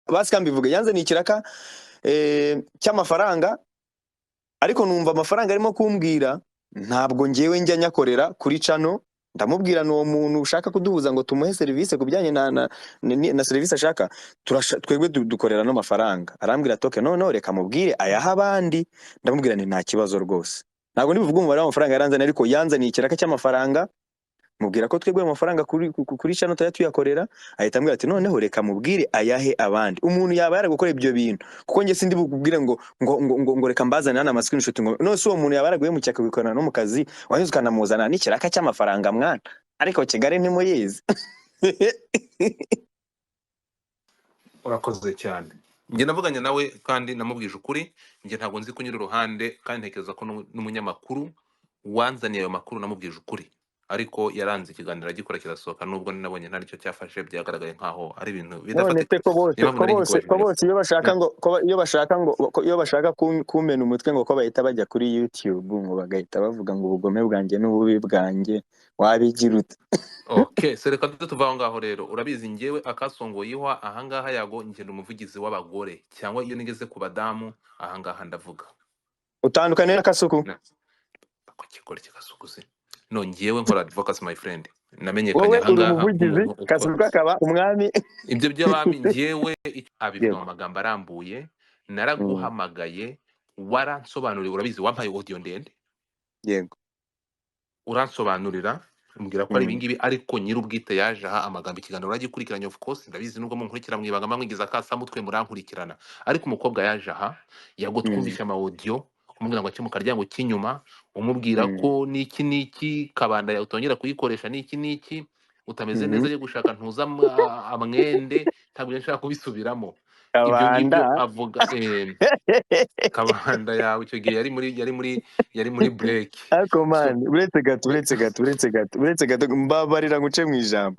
basikambivuga yanzaniye ikiraka cy'amafaranga ariko numva amafaranga arimo kumbwira ntabwo ngewe njya nyakorera kuri cano ndamubwira n'uwo muntu ushaka kuduhuza ngo tumuhe service kubijyanye na service ashaka twebwe dukorera no mafaranga arambwira toke no reka mubwire ayaha abandi ndamubwira ni nta kibazo rwose ntabwo ndibuvuga umubare w'amafaranga yaranzaniye ariko yanzaniye ikiraka cy'amafaranga mubwira ko twebwe amafaranga kuri channel tuyakorera ahita ambwira ati noneho reka mubwire ayahe abandi umuntu yaba yaragukora ibyo bintu kuko nge sindi bukubwire ngo reka mbazane hana screenshot ngo no so umuntu yaba yaraguye mu cyaka bikorana no mu kazi wanyuze ukanamuzana n'ikiraka cy'amafaranga mwana ariko Kigali ntimuyizi urakoze cyane nge navuganye nawe kandi namubwije ukuri nge ntabwo nzi kunyura uruhande kandi ntekereza ko n'umunyamakuru wanzaniye ayo makuru namubwije ukuri ariko yaranze ikiganiro agikora kirasohoka nubwo nabonye nta nicyo cyafashe byagaragaye nkaho ari ibintu bidafatika ko bose iyo bashaka kumena umutwe ngo ko bahita bajya kuri YouTube ngo bagahita bavuga ngo ubugome bwanjye n'ububi bwanjye wabigira ute okay sereka tuvaho ngaho rero urabizi ngewe akasongoyeho ahangaha yago ngenda umuvugizi w'abagore cyangwa iyo nigeze ku badamu ahangaha ndavuga utandukane n'akasuku ko kigore kikasuku se no ngewe nkora advocacy my friend namenyekanye ahangaha umuvugizi kasuku akaba umwami ibyo by'abami ngewe abivuga mu magambo arambuye naraguhamagaye waransobanurira urabizi wampaye audio ndende yego uransobanurira umbwira ko ari ibingibi ariko nyir'ubwite yaje aha amagambo ikiganiro uragikurikiranye of course ndabizi nubwo munkurikira mwibanga mwigiza akasamutwe murankurikirana ariko umukobwa yaje aha yagotwumvisha ama audio umubwira ngo akemuka ryango kinyuma umubwira ko niki kabanda ya utongera kuyikoresha niki utameze neza yo gushaka ntuza amwende ntabwo nshaka kubisubiramo ibyo ngibyo avuga kabanda yawe icyo gihe yari muri break ariko man uretse gato mbabarira nguce mu ijambo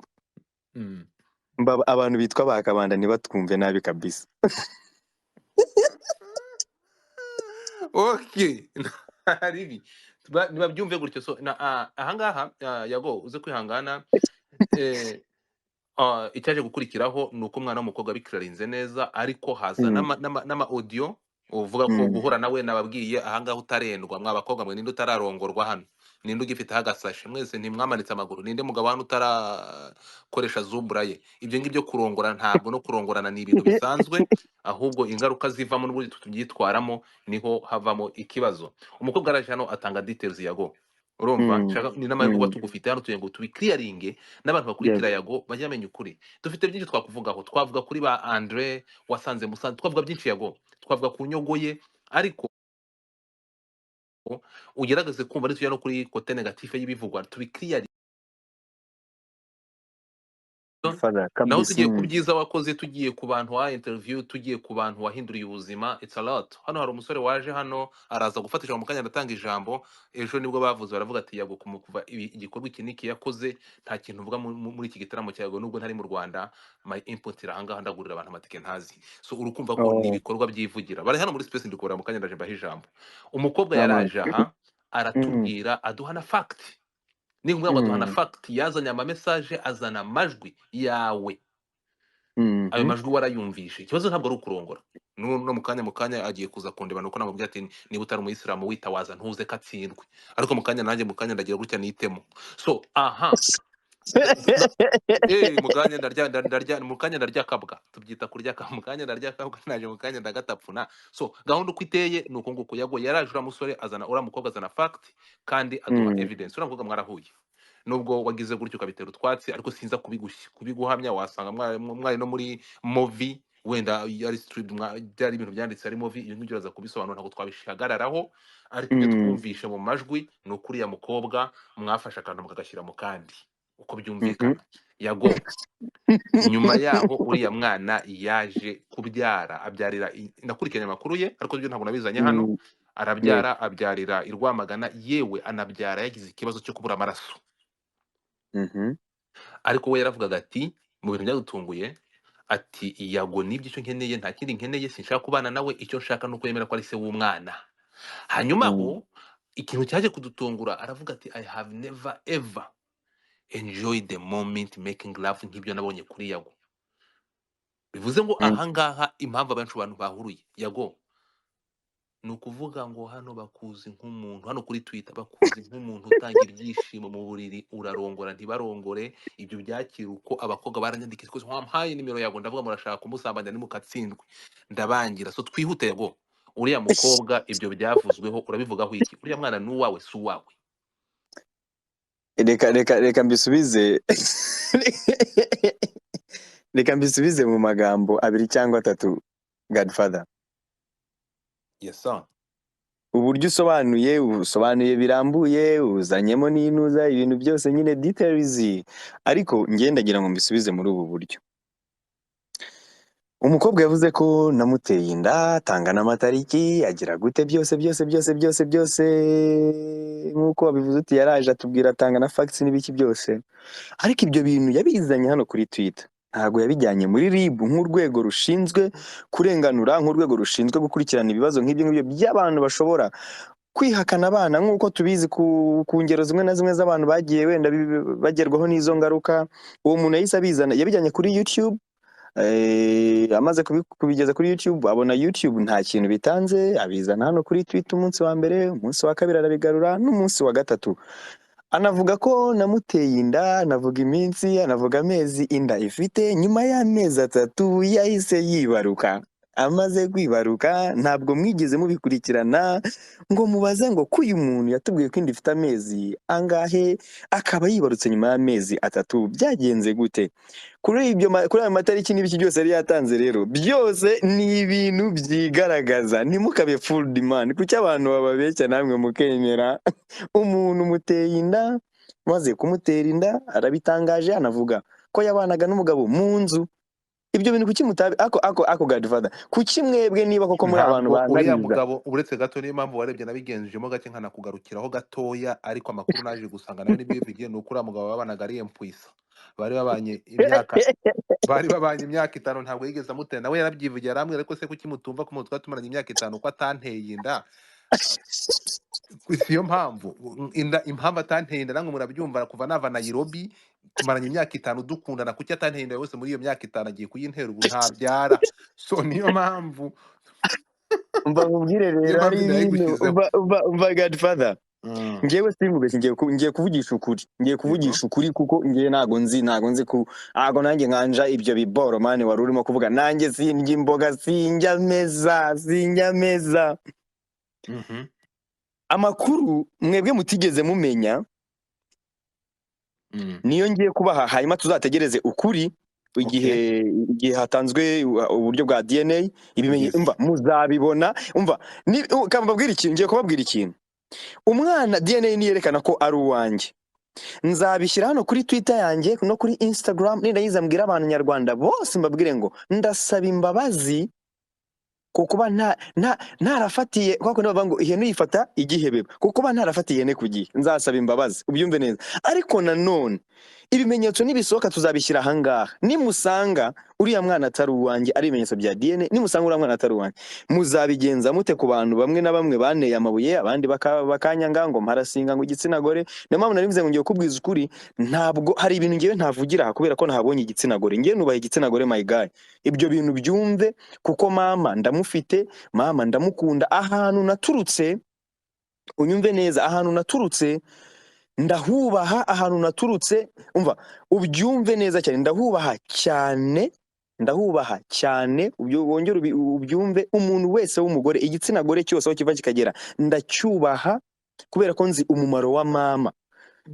abantu bitwa bakabanda ntibatwumve nabi kabisa okay haribi nibabyumve gutyo so ahangaha yago uze kwihangana icyaje gukurikiraho nuko umwana w'umukobwa bikirarinze neza ariko haza n'ama audio uvuga ko guhura nawe nababwiye ahangaha utarendwa mwabakobwa mwe ninde utararongorwa hano ninde ugifite hagasashe mwese ntimwamanitse amaguru ninde mugabo hano utarakoresha zumbura ye ibyo ngibyo kurongora ntabwo no kurongorana ni ibintu bisanzwe ahubwo ingaruka zivamo n'uburyo tubyitwaramo niho havamo ikibazo umukobwa araje hano atanga details yago urumva ni n'amahirwe kuba tugufite hano tugiye ngo tubiclearinge n'abantu bakurikira yago bajya bamenya ukuri dufite byinshi twakuvugaho twavuga kuri ba Andre wasanze musanze twavuga byinshi yago twavuga ku nyogoye ariko ugerageze kumva ari tuya no kuri kote negative y'ibivugwa tubiclearinge naho tugiye ku byiza wakoze tugiye ku bantu wa interview tugiye ku bantu wahinduriye ubuzima it's a lot hano hari umusore waje hano araza gufatisha mu kanya ndatanga ijambo ejo nibwo bavuze baravuga ati yago kuva igikorwa ikiniki yakoze nta kintu uvuga muri iki gitaramo cyago nubwo ntari mu Rwanda my input irahanga ndagurira abantu amatike ntazi so urukumva ko ni ibikorwa byivugira bari hano muri space ndikora mu kanya ndaje mbaha ijambo umukobwa yaraje aha aratubwira aduha na fact ni ngombwa ngo duhana fact yazanye ama message azana amajwi yawe ayo majwi warayumvishe ikibazo ntabwo ari ukurongora no mu kanya agiye kuza kundeba nuko namubwira ati niba utari umuyisilamu witawaza ntuze katsindwe ariko mu kanya ndagira gutya nitemo so aha mu kanya ndarya kabwa tubyita kurya mu kanya ndarya kabwa naje mu kanya ndagatapfuna so gahunda uko iteye nuko nguko yago yaraje umusore azana mukobwa azana fact kandi aduha evidence uramukobwa mwarahuye nubwo wagize gutyo ukabitera utwatsi ariko sinza kubiguhamya wasanga mwari no muri movie wenda ari street byari ibintu byanditse ari movie iyo ngibyo uraza kubisobanura ntabwo twabishagararaho ariko ibyo twumvishe mu majwi ni ukuri ya mukobwa mwafashe akantu mukagashyira mu kandi uko byumvikana yago nyuma yaho uriya mwana yaje kubyara abyarira nakurikiranye amakuru ye ariko byo ntabwo nabizanye hano arabyara abyarira i Rwamagana yewe anabyara yagize ikibazo cyo kubura amaraso ariko we yaravugaga ati mu bintu byadutunguye ati yago nibyo icyo nkeneye nta kindi nkeneye sinshaka kubana nawe icyo nshaka nuko yemera ko ari se w'umwana hanyuma aho ikintu cyaje kudutungura aravuga ati I have never ever enjoyed the moment making love nk'ibyo nabonye kuri yago bivuze ngo ahangaha impamvu abantu bahuruye yago ni ukuvuga ngo hano bakuzi nk'umuntu hano kuri Twitter bakuzi nk'umuntu utanga ibyishimo mu buriri urarongora ntibarongore ibyo byakira uko abakobwa baranyandikije ko wampaye nimero yago ndavuga murashaka kumusambanya nimukatsindwe ndabangira so twihute yago uriya mukobwa ibyo byavuzweho urabivugaho iki uriya mwana n'uwawe si uwawe reka mbisubize reka mbisubize mu magambo abiri cyangwa atatu Godfather. Yes sir. Uburyo usobanuye birambuye uzanyemo n'intuza ibintu byose nyine details ariko ngendagira ngo mbisubize muri ubu buryo. Umukobwa yavuze ko namuteye inda atanga n'amatariki agira gute byose nkuko wabivuze uti yaraje atubwira atanga na facts n'ibiki byose ariko ibyo bintu yabizanye hano kuri Twitter ntago yabijyanye muri RIB nk'urwego rushinzwe kurenganura nk'urwego rushinzwe gukurikirana ibibazo nk'ibyo by'abantu bashobora kwihakana abana nk'uko tubizi ku ngero zimwe na zimwe z'abantu bagiye wenda bagerwaho n'izo ngaruka uwo muntu yahise abizana yabijyanye kuri YouTube amaze kubigeza kuri YouTube abona YouTube nta kintu bitanze abizana hano kuri Twitter umunsi wa mbere umunsi wa kabiri arabigarura n'umunsi wa gatatu anavuga ko namuteye inda anavuga iminsi anavuga amezi inda ifite nyuma y'amezi 3 yahise yibaruka amaze kwibaruka ntabwo mwigeze mubikurikirana ngo mubaze ngo kuyu muntu yatubwiye ko inda ifite amezi angahe akaba yibarutse nyuma y'amezi 3 byagenze gute kuri ayo matariki n'ibiki byose yari yatanze rero byose ni ibintu byigaragaza ntimukabe full demand kuki abantu bababeshya namwe mukemera umuntu muteye inda maze kumutera inda arabitangaje anavuga ko yabanaga n'umugabo mu nzu ibyo bintu kuki mutabe ako Godfather kuki mwebwe niba koko muri abantu uriya mugabo uretse gato niyo mpamvu warebye nabigenjemo gake nkanakugarukiraho gatoya ariko amakuru naje gusanga nawe nibivugiye nuko uriya mugabo babanaga ari empwisa bari babanye imyaka 5 ntabwo yigeze amutera nawe yarabyivugiye arambwira ariko se kuki mutumva ko mutwa tumaranye imyaka 5 ko atanteye inda iyo mpamvu impamvu atanteye inda namwe murabyumva kuva nava Nairobi tumaranye imyaka 5 dukundana kuki atanteye inda yose muri iyo myaka 5 agiye kuyintera ubu ntabyara so niyo mpamvu umva nkubwire rero ari ibintu umva Godfather ngewe simubeshye ngiye kuvugisha ukuri kuko ngiye ntago nzi ku ntago nanjye nkanja ibyo biboro mane wari urimo kuvuga nanjye sindya imboga sinjya meza amakuru mwebwe mutigeze mumenya niyo ngiye kubaha hanyuma tuzategereze ukuri igihe hatanzwe uburyo bwa DNA ibimenye umva muzabibona umva kambabwira ikintu ngiye kubabwira ikintu umwana DNA niyerekana ko ari uwanjye nzabishyira hano kuri Twitter yanjye no kuri Instagram nindayiza mbwira abantu nyarwanda bose mbabwire ngo ndasaba imbabazi kuko ntarafatiye kwako nibavuga ngo ihene yifata igihebeba kuko ntarafatiye ihene ku gihe nzasaba imbabazi ubyumve neza ariko nanone ibimenyetso nibisohoka tuzabishyira ahangaha nimusanga uriya mwana atari uwanjye ari ibimenyetso bya DNA nimusanga uriya mwana atari uwanjye muzabigenza mute ku bantu bamwe na bamwe baneye amabuye abandi bakanyanga ngo mparasinga ngo igitsina gore niyo mpamvu narimze ngo ngiye kubwiza ukuri ntabwo hari ibintu ngiye ntavugira aha kubera ko ntabonye igitsina gore ngiye nubaha igitsina gore my guy ibyo bintu byumve kuko mama ndamufite mama ndamukunda ahantu naturutse unyumve neza ahantu naturutse ndahubaha ahantu naturutse umva ubyumve neza cyane ndahubaha cyane wongera ubyumve umuntu wese w'umugore igitsina gore cyose aho kiva kikagera ndacyubaha kubera ko nzi umumaro wa mama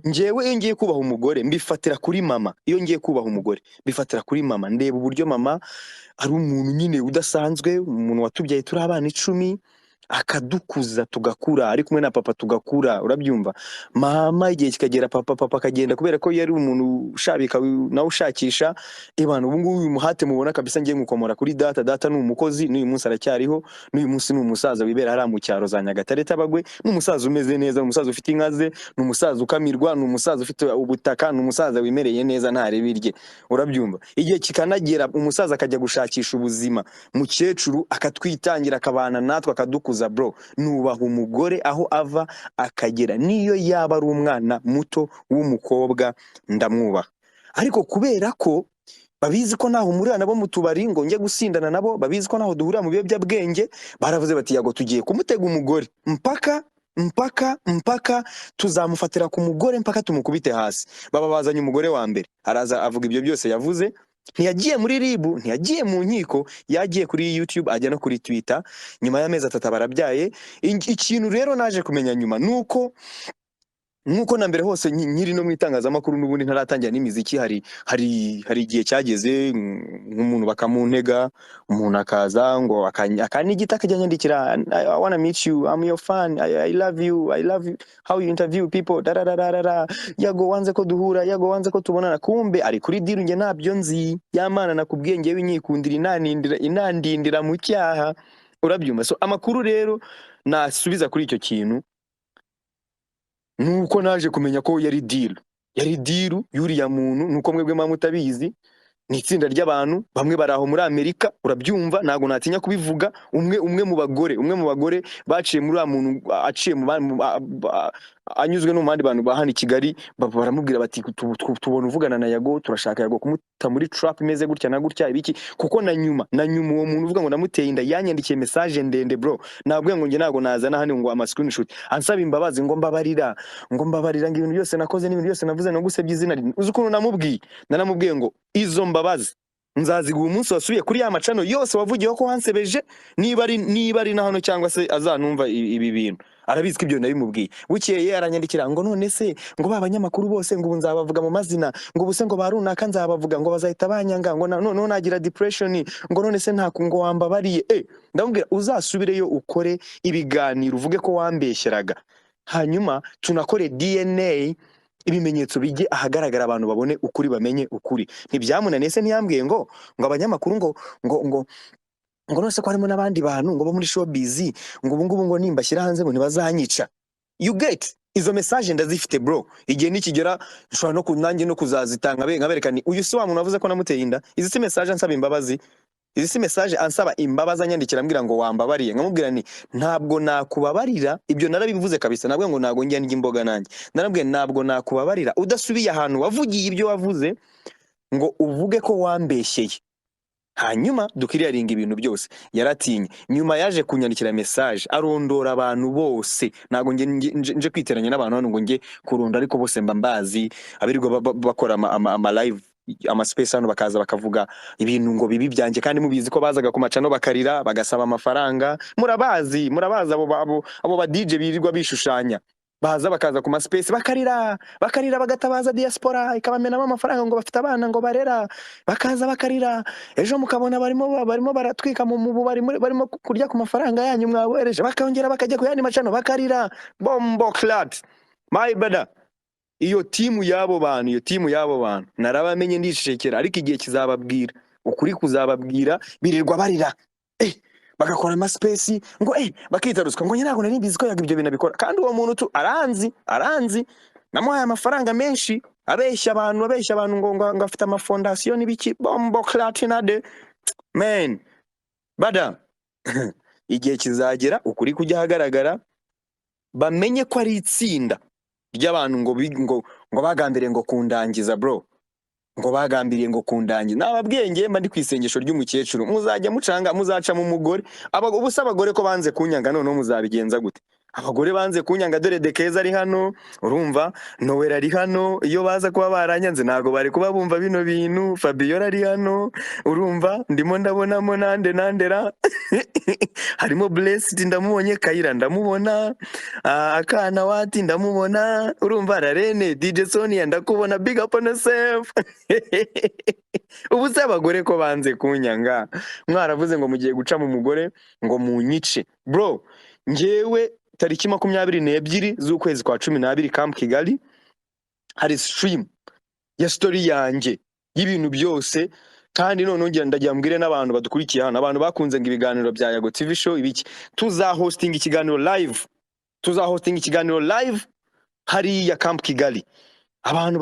njyewe iyo ngiye kubaha umugore mbifatira kuri mama iyo ngiye kubaha umugore mbifatira kuri mama ndeba uburyo mama ari umuntu nyine udasanzwe umuntu watubyaye turi abana 10 akadukuza tugakura ari kumwe na papa tugakura urabyumva mama igihe kikagera papa akagenda kubera ko yari umuntu ushabika nawe ushakisha ibana ubu ngubu uyu muhate mubona kabisa ngiye ngukomora kuri data ni umukozi n'uyu munsi aracyariho n'uyu munsi ni umusaza wibera hari mu cyaro za Nyagatare tabagwe n'umusaza umeze neza umusaza ufite inkaze n'umusaza ukamirwa n'umusaza ufite ubutaka n'umusaza wimereye neza ntarebirye urabyumva igihe kikanagera umusaza akajya gushakisha ubuzima mukecuru akatwitangira akabana natwe akadukuza bro nubaha umugore aho ava akagera niyo yaba ari umwana muto w'umukobwa ndamwubaha ariko kubera ko babizi ko naho umurira nabo mu tubari ngo nge gusindana nabo, babizi ko naho duhurira mu biyobyabwenge, baravuze bati yago tugiye kumutega umugore mpaka tuzamufatira ku mugore mpaka tumukubite hasi. Baba bazanye umugore wa mbere, araza avuga ibyo byose yavuze, ntiyagiye muri ribu, ntiyagiye mu nkiko, yagiye kuri YouTube ajya no kuri Twitter. Nyuma y'amezi 3 barabyaye. Ikintu rero naje kumenya nyuma nuko na mbere hose nkiri no mwitangazamakuru n'ubundi ntaratangira n'imiziki, hari igihe cyageze nk'umuntu bakamuntega, umuntu akaza ngo akanigita akajya nyandikira, I wanna meet you, I'm your fan, I love you how you interview people yago wanze ko duhura, yago wanze ko tubonana, kumbe ari kuri diru nge ntabyo nzi, yamana nakubwiye ngewe inyikundira inandindira mu cyaha, urabyumva. So amakuru rero nasubiza kuri icyo kintu nuko naje kumenya ko yari deal yuriya muntu, nuko mwebwe mutabizi, ni itsinda ry'abantu bamwe baraho muri Amerika, urabyumva, nago natinya kubivuga. umwe mu bagore baciye muri muntu aciye mu anyuzwe no mu bandi bantu bahana i Kigali, baramubwira bati tubona uvugana na Yago, turashaka Yago kumuta muri trap imeze gutya na gutya ibiki, kuko na nyuma uwo muntu uvuga ngo namuteye inda yanyandikiye message ndende bro, nabwiye ngo nge nago nazana hano ngo ama screenshot ansaba imbabazi ngo mbabarira ngo ibintu byose nakoze n'ibintu byose navuze no gusebya izina. Uzi ukuntu namubwiye ngo izo mbabazi nzaziguha umunsi wasubiye kuri ya macano yose wavugiyeho ko wansebeje, niba ari na hano cyangwa se azanumva ibi bintu, arabizi ko ibyo nabimubwiye. Bukeye aranyandikira ngo none se ngo babanyamakuru bose ngo nzabavuga mu mazina, ngo ubuse ngo barunaka nzabavuga ngo bazahita banyanga, ngo none nagira depression, ngo none se nta ngo wambabariye. Ndamubwira uzasubireyo ukore ibiganiro uvuge ko wambeshyeraga, hanyuma tunakore DNA, ibimenyetso bijye ahagaragara, abantu babone ukuri, bamenye ukuri. Ntibyamunaniye se ntiyambwiye ngo abanyamakuru ngo nose ko harimo n'abandi bantu ngo bo muri showbiz ngo ubungubu ngo nimbashyira hanze ngo ntibazanyica. You get izo message ndazifite bro, igihe nikigera nshobora no kunange no kuzazitanga nkaberekani uyu si wa muntu wavuze ko namuteye inda. Izi si message ansaba imbabazi, izi si message ansaba imbabazi anyandikira ambwira ngo wambabariye, nkamubwira ni ntabwo nakubabarira. Ibyo narabivuze kabisa, nabwo ngo nago njya imboga nanjye, narabwiye ntabwo nakubabarira udasubiye ahantu wavugiye ibyo wavuze ngo uvuge ko wambeshyeye, hanyuma dukiriyaringa ibintu byose. Yaratinye, nyuma yaje kunyandikira message arondora abantu bose, nago nje kwiteranya n'abantu hano ngo nge kurunda, ariko bose mba mbazi, abirirwa bakora ama live ama space hano bakaza bakavuga ibintu ngo bibi byanjye, kandi mubizi ko bazaga ku macano bakarira bagasaba amafaranga. Murabazi abo ba DJ birirwa bishushanya, baza bakaza ku space bakarira bagatabaza diaspora ikabamenamo amafaranga ngo bafite abana ngo barera, bakaza bakarira, ejo mukabona barimo baratwika mu bubari, barimo kurya ku mafaranga yanyu mwabohereje, bakongera bakajya ku yandi macano bakarira. Bombo clat my brother. Iyo timu y'abo bantu narabamenye ndishekera, ariko igihe kizababwira ukuri, kuzababwira birirwa barira, bagakora ama space ngo bakitaruswa ngo nyago nari mbizi ko yaga ibyo bintu bikora, kandi uwo muntu aranzi namuhaye amafaranga menshi, abeshya abantu ngo afite ama fondation n'ibiki. Bombo clatinade man bada igihe kizagera ukuri kujya hagaragara, bamenye ko ari itsinda ry'abantu ngo bagambiriye ngo kundangiza bro, ngo bagambiriye ngo kundangiza. Nababwiye ngiye mba ndi kwisengesho ry'umukecuru, muzajya mucanga muzaca mu mugore. Ubusa abagore ko banze kunyanga, none muzabigenza gute? Abagore banze kunyanga, dore Dekeza ari hano, urumva, Nowera ari hano. Iyo baza kuba baranyanze nago bari kuba bumva bino bintu. Fabiola ari hano, urumva, ndimo ndabonamo nandera harimo Blessed ndamubonye, Kayira ndamubona, Akana Wati ndamubona, urumva, Rarene, DJ Sonia ndakubona, big up on yourself. Ubusa abagore ko banze kunyanga, mwaravuze ngo mugiye guca mu mugore ngo munyice bro. Njewe tariki 22 z'ukwezi kwa 12 Camp Kigali hari stream ya story yanjye y'ibintu byose, kandi none ngira ndagiye mbwire n'abantu badukurikiye hano, abantu bakunze ngo ibiganiro bya Yago TV show ibiki, tuzahosting ikiganiro live hari ya Camp Kigali. Abantu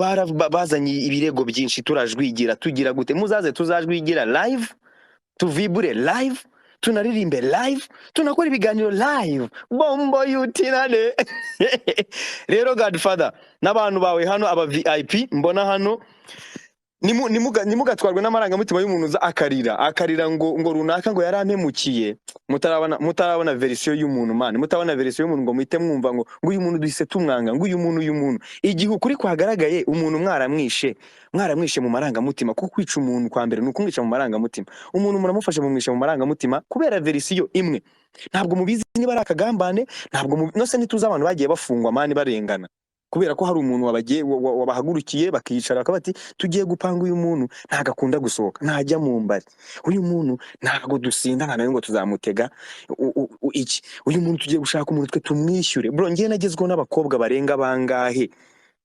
bazanye ibirego byinshi, turajwigira tugira gute, muzaze tuzajwigira live, tuvibure live, tunaririmbe live, tunakora ibiganiro live. Bombo yutinane. Rero Godfather n'abantu bawe hano aba VIP mbona hano, nimugatwarwe n'amarangamutima y'umuntu uza akarira ngo runaka ngo yarampemukiye, mutarabona verisiyo y'umuntu man, mutabona verisiyo y'umuntu ngo muhite mwumva ngo uyu muntu duhise tumwanga, ngo uyu muntu igihe ukuri kwagaragaye umuntu mwaramwishe mu marangamutima, kuko kwica umuntu kwa mbere nuko umwica mu marangamutima, umuntu muramufashe mu mwishe mu marangamutima kubera verisiyo imwe. Ntabwo mubizi niba ari akagambane, ntabwo nose ntituzi abantu bagiye bafungwa mani barengana kubera ko hari umuntu wabahagurukiye bakicara bakabati tugiye gupanga uyu muntu ntago akunda gusohoka, ntajya mu mbari, uyu muntu ntago dusinda nka ngo tuzamutega iki, uyu muntu tugiye gushaka umuntu twe tumwishyure. Bro ngiye nagezweho n'abakobwa barenga bangahe,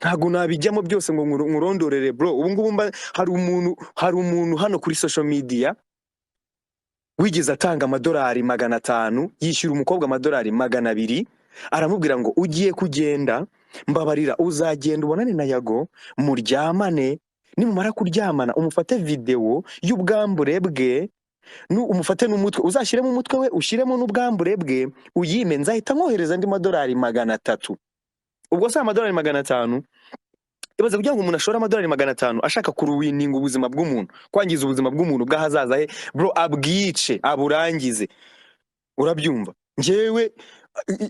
ntago nabijyamo byose ngo nkurondorere bro. Ubu ngubu hari umuntu hano kuri social media wigeze atanga amadolari 500 yishyura umukobwa amadolari 200, aramubwira ngo ugiye kugenda mbabarira uzagenda ubonane na Yago muryamane, nimumara kuryamana umufate video y'ubwambure bwe, umufate n'umutwe uzashyiremo umutwe we ushiremo n'ubwambure bwe uyime, nzahita nkohereza andi madolari 300. Ubwo se amadolari 500 ibaze kugira ngo umuntu ashora amadolari 500 ashaka kuruwininga ubuzima bw'umuntu, kwangiza ubuzima bw'umuntu bw'ahazaza he bro, abwice aburangize. Urabyumva? Njyewe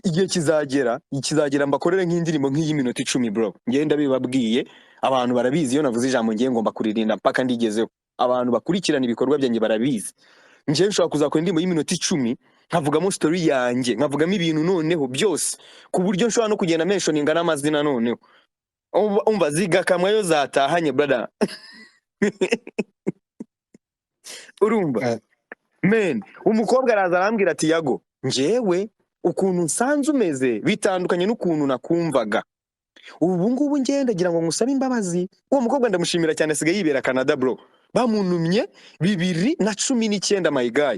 igihe kizagera mbakorere nk'indirimbo nk'iyi minota 10 bro, ngenda bibabwiye, abantu barabizi iyo navuze ijambo ngiye ngomba kuririnda mpaka ndigezeho, abantu bakurikirana ibikorwa byanjye barabizi. Njyewe nshobora kuzakora indirimbo y'iminota 10 nkavugamo story yanjye, nkavugamo ibintu noneho byose ku buryo nshobora no kugenda mentioninga n'amazina noneho, umva zigakamwa yo zatahanye brother. Urumva men, umukobwa araza arambwira ati Yago njyewe ukuntu nsanze umeze bitandukanye n'ukuntu nakumvaga, ubu ngubu ngenda gira ngo ngusabe imbabazi. Uwo mukobwa ndamushimira cyane, asigaye yibera Canada bro, bamunumye 2019 my guy.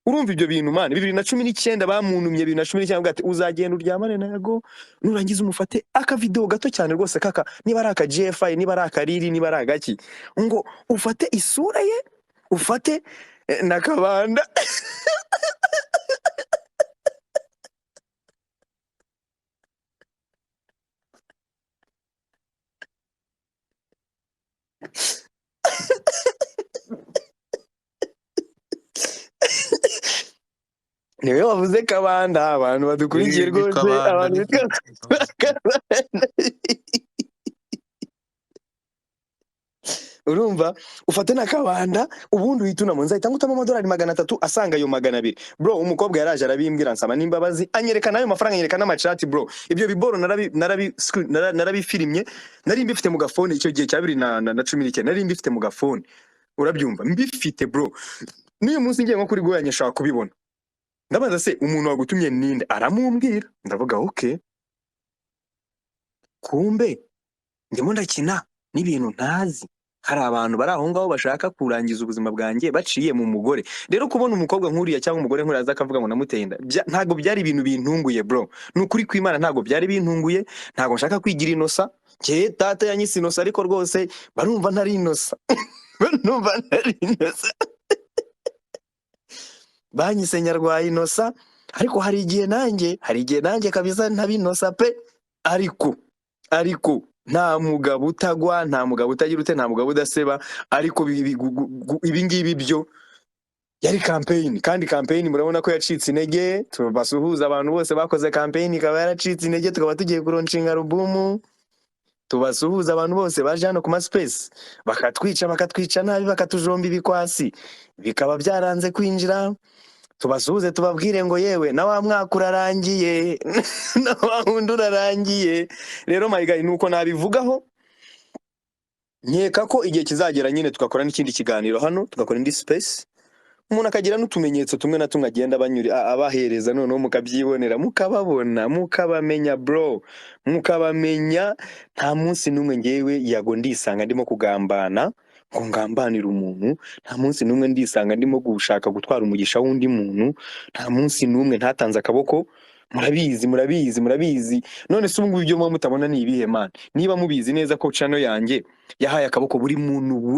Urumva ibyo bintu man, 2019 bamunumye, 2019 ati uzagenda uryamane na Yago nurangiza umufate aka video gato cyane rwose kaka, niba ari aka GFI, niba ari akariri, niba ari agaki, ngo ufate isura ye ufate nakabanda. Niwe wavuze kabanda, abantu badukurikiye rwose, abantu urumva ufate nakabanda ubundi uhitunamo, nzahita ngutamo amadolari 300 asanga ayo 200 bro. Umukobwa yaraje arabimbwira nsaba n'imbabazi, anyereka nayo mafaranga, anyereka n'amachat bro. Ibyo biboro narabifirimye, nari mbifite mu gafone icyo gihe cya 2019, nari mbifite mu gafone. Urabyumva mbifite bro, niyo munsi ngiye nko kuri goyanye shaka kubibona, ndabaza se umuntu wagutumye ninde, aramumbwira, ndavuga okay, kumbe ndimo ndakina n'ibintu ntazi. Hari abantu bari aho ngaho bashaka kurangiza ubuzima bwanjye baciye mu mugore. Rero kubona umukobwa nkuriya cyangwa umugore nkuriya aza akavuga ngo namutenda, ntago byari ibintu bintunguye bro, nukuri kw'Imana ntago byari bintunguye. Ntago nshaka kwigira inosa, cye tata yanyise inosa, ariko rwose barumva ntari inosa. Barumva ntari inosa. Banyise Nyarwaye inosa, ariko hari igihe nanjye kabisa ntabinosa pe. Ariko nta mugabo utagwa, nta mugabo utagira ute, nta mugabo udaseba. Ariko ibi ngibi byo yari campaign, kandi campaign murabona ko yacitse intege. Tubasuhuza abantu bose bakoze campaign ikaba yaracitse intege, tukaba tugiye kuronshinga album. Tubasuhuza abantu bose baje hano ku ma space bakatwica nabi, bakatujomba ibikwasi bikaba byaranze kwinjira. Tubasuhuze tubabwire ngo yewe na wa mwaka urarangiye, na wa wundi urarangiye. Rero my guy nuko nabivugaho, nkeka ko igihe kizagera nyine tugakora n'ikindi kiganiro hano, tugakora indi space, umuntu akagira n'utumenyetso tumwe na tumwe agenda abahereza, noneho mukabyibonera, mukababona, mukabamenya bro, mukabamenya. Nta munsi n'umwe ngewe Yago ndisanga ndimo kugambana ngo ngambanira umuntu, nta munsi n'umwe ndisanga ndimo gushaka gutwara umugisha w'undi muntu, nta munsi n'umwe ntatanze akaboko. Murabizi. None se ubungubu ibyo mutabona ni ibihe man? Niba mubizi neza ko channel yanjye yahaye akaboko buri muntu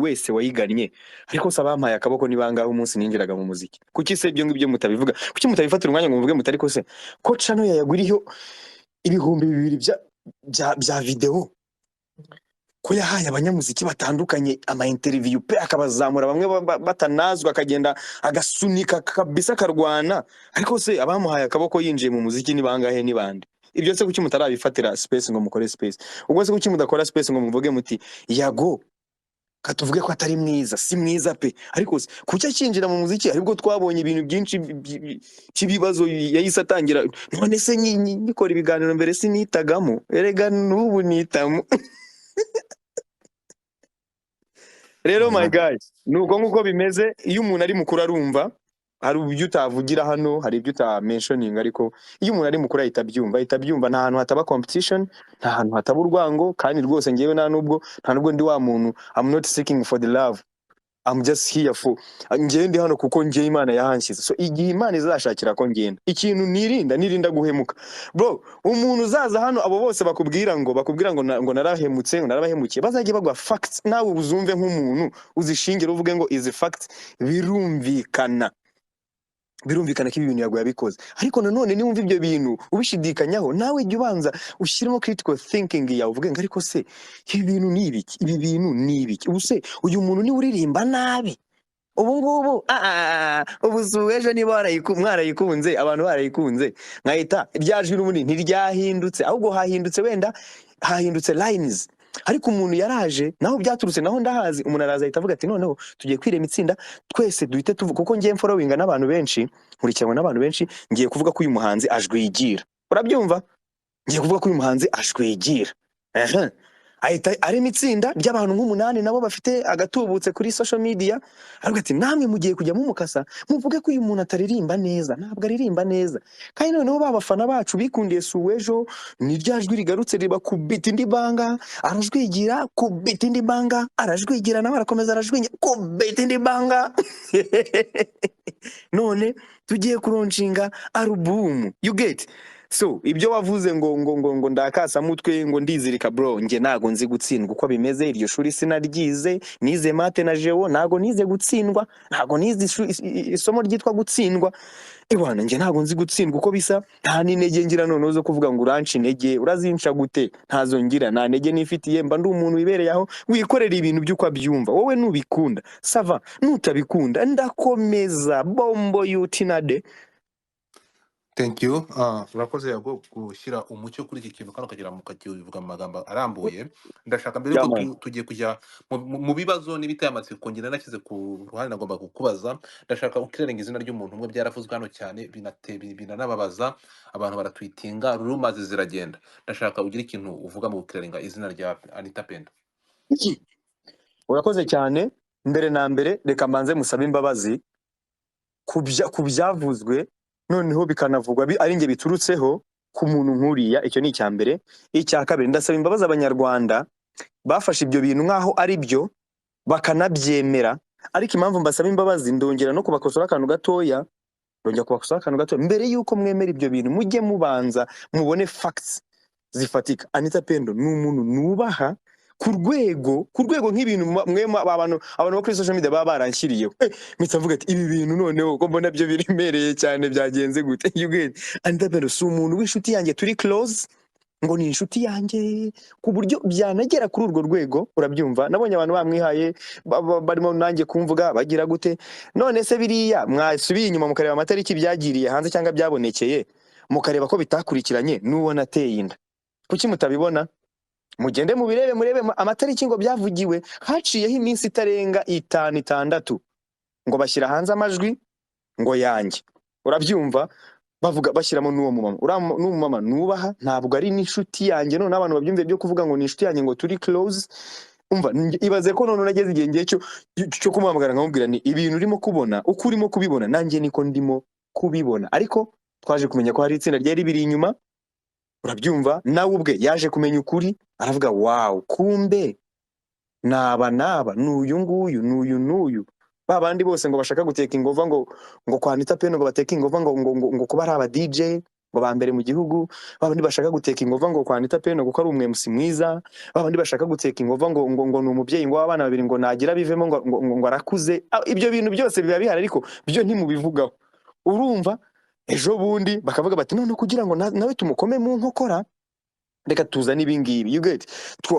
wese wayigannye, ariko se abampaye akaboko ni bangahe umunsi ninjiraga mu muziki? Kuki se ibyo ngibyo mutabivuga? Kuki mutabifatira umwanya ngo muvuge mutari ko se ko channel yayaguriho 2,000 bya video, ko yahaye abanyamuziki batandukanye ama interview pe akabazamura bamwe batanazwa akagenda agasunika kabisa karwana, ariko se abamuhaye akaboko yinjiye mu muziki ni bangahe ni bande? Ibyo se kuki mutarabifatira space ngo mukore space? Ubwo se kuki mudakora space ngo muvuge muti yago katuvuge ko atari mwiza, si mwiza pe, ariko kuki akinjira mu muziki aribwo twabonye ibintu byinshi cy'ibibazo yahise atangira. None se nikora ibiganiro mbere sinitagamo, erega n'ubu nitamo. Rero my guys, nuko nguko bimeze. Iyo umuntu ari mukuru arumva, hari ibyo utavugira hano, hari ibyo utamentioning, ariko iyo umuntu ari mukuru ahita byumva, nta hantu hataba competition, nta hantu hataba urwango, kandi rwose ngewe nta nubwo ndi wa muntu. I'm not seeking for the love, I'm just here for ngewe ndi hano kuko ngewe Imana yahanshyize. So igihe Imana izashakira ko ngenda, ikintu nirinda guhemuka bro. Umuntu uzaza hano abo bose bakubwira ngo narahemutse, ngo narabahemukiye, bazajye bagwa facts, nawe uzumve nk'umuntu uzishingira uvuge ngo izi facts birumvikana ko ibi bintu yago yabikoze. Ariko nanone niwumva ibyo bintu ubishidikanyaho, nawe jya ubanza ushyiremo critical thinking yawe, uvuge ngo ariko se ibi bintu ni ibiki, ubu se uyu muntu ni uririmba nabi ubu ngubu ubu suwejo niba mwarayikunze, abantu barayikunze, nkahita ryajwi n'ubundi ntiryahindutse, ahubwo hahindutse lines. Ariko umuntu yaraje naho byaturutse naho ndahazi, umuntu araza ahita avuga ati noneho tugiye kwirema itsinda twese duhite tuvuga, kuko ngiye followinga n'abantu benshi, nkurikiranwa n'abantu benshi, ngiye kuvuga ko uyu muhanzi ajwigira. Urabyumva? Ngiye kuvuga ko uyu muhanzi ajwigira. Ahita arema itsinda ry'abantu nk'umunani nabo bafite agatubutse kuri social media, aravuga ati namwe mugiye kujya mumukasa muvuge ko uyu muntu ataririmba neza, ntabwo aririmba neza. Kandi noneho babafana bacu bikundiye suwejo, ni ryajwi rigarutse riba kubita indi banga, arajwigira kubita indi banga, arajwigira nawe arakomeza arajwigira kubita indi banga. None tugiye kuronshinga album, you get. So ibyo wavuze ngo ndakasa mutwe ngo ndizirika bro, nge nago nzi gutsindwa uko bimeze. Iryo shuri sinaryize, nize mate na geo, nago nize gutsindwa, nago nize isomo ryitwa gutsindwa. Ebwana nge nago nzi gutsindwa uko bisa, nta n'intege ngira none zo kuvuga ngo uranci intege, urazinca gute? Ntazo ngira, nta ntege nifitiye, mba ndi umuntu wibereye aho wikorera ibintu by'uko abyumva. Wowe nubikunda sava, nutabikunda ndakomeza bombo yutinade. Thank you. Urakoze yago gushyira umucyo kuri iki kintu kandi ukagira mukakivuga mu magambo arambuye. Ndashaka mbere yuko tugiye kujya mu bibazo n'ibiteye amatsiko, ngenda nashyize ku ruhande nagomba kukubaza. Ndashaka ukirenga izina ry'umuntu umwe, byaravuzwe hano cyane binanababaza abantu, baratwitinga, rumaze ziragenda. Ndashaka ugira ikintu uvuga mu ukirenga izina rya Anita Pendo. Urakoze cyane. Mbere na mbere reka mbanze musabe imbabazi kubyavuzwe noneho bikanavugwa ari nge biturutseho ku muntu nkuriya. Icyo ni icya mbere. Icya kabiri, ndasaba imbabazi abanyarwanda bafashe ibyo bintu nkaho ari byo bakanabyemera. Ariko impamvu mbasaba imbabazi, ndongera no kubakosora akantu gatoya, mbere yuko mwemera ibyo bintu mujye mubanza mubone facts zifatika. Anita Pendo ni umuntu nubaha ku rwego nk'ibintu abantu bo kuri social media baba baranshyiriyeho. Mpita mvuga ati ibi bintu noneho ko mbona byo biremereye cyane, byagenze gute? Anita Pendo si umuntu w'inshuti yanjye turi close, ngo ni inshuti yanjye ku buryo byanagera kuri urwo rwego. Urabyumva? Nabonye abantu bamwihaye barimo nanjye kumvuga bagira gute. None se biriya mwasubiye inyuma mukareba amatariki byagiriye hanze cyangwa byabonekeye, mukareba ko bitakurikiranye n'uwo nateye inda, kuki mutabibona? Mugende murebe amatariki ngo byavugiwe, haciyeho iminsi itarenga 5-6 ngo bashyira hanze amajwi ngo yanjye. Urabyumva? Bavuga bashyiramo n'uwo mumama nubaha, ntabwo ari n'inshuti yanjye. None abantu babyumve byo kuvuga ngo ni inshuti yanjye ngo turi close. Umva, ibaze ko none nageze igihe ngiye cyo kumuhamagara nkamubwira ni ibintu urimo kubona uko urimo kubibona nanjye niko ndimo kubibona. Ariko twaje kumenya ko hari itsinda ryari biri inyuma. Urabyumva? Nawe ubwe yaje kumenya ukuri, aravuga wow, kumbe naba n'uyu nguyu n'uyu. Babandi bose ngo bashaka guteka ingova ngo kwa Anita Pendo ngo bateka ingova ngo kuba ari aba DJ ngo ba mbere mu gihugu. Babandi bashaka guteka ingova ngo kwa Anita Pendo kuko ari umwemusi mwiza. Babandi bashaka guteka ingova ngo ni umubyeyi ngo w'abana babiri ngo nagira bivemo ngo arakuze. Ibyo bintu byose biba bihari, ariko byo ntimubivugaho. Urumva? Ejo bundi bakavuga bati none kugira ngo nawe tumukome mu nkokora, reka tuzane ibingibi you get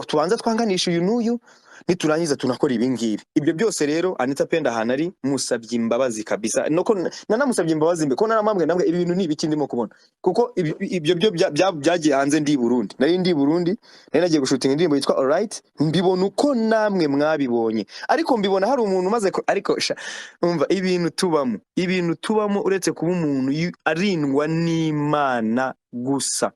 tubanza twanganisha uyu n'uyu niturangiza tunakora ibingibi. Ibyo byose rero Anita Penda hanari musabye imbabazi kabisa, noko nanamusabye imbabazi mbe ko naramambwe namwe ibintu ni ibiki ndimo kubona, kuko ibyo byo byagiye hanze ndi Burundi, nari nagiye gushutinga indirimbo yitwa Alright, mbibona uko namwe mwabibonye, ariko mbibona hari umuntu umaze ariko umva ibintu tubamo uretse kuba umuntu arindwa n'Imana gusa.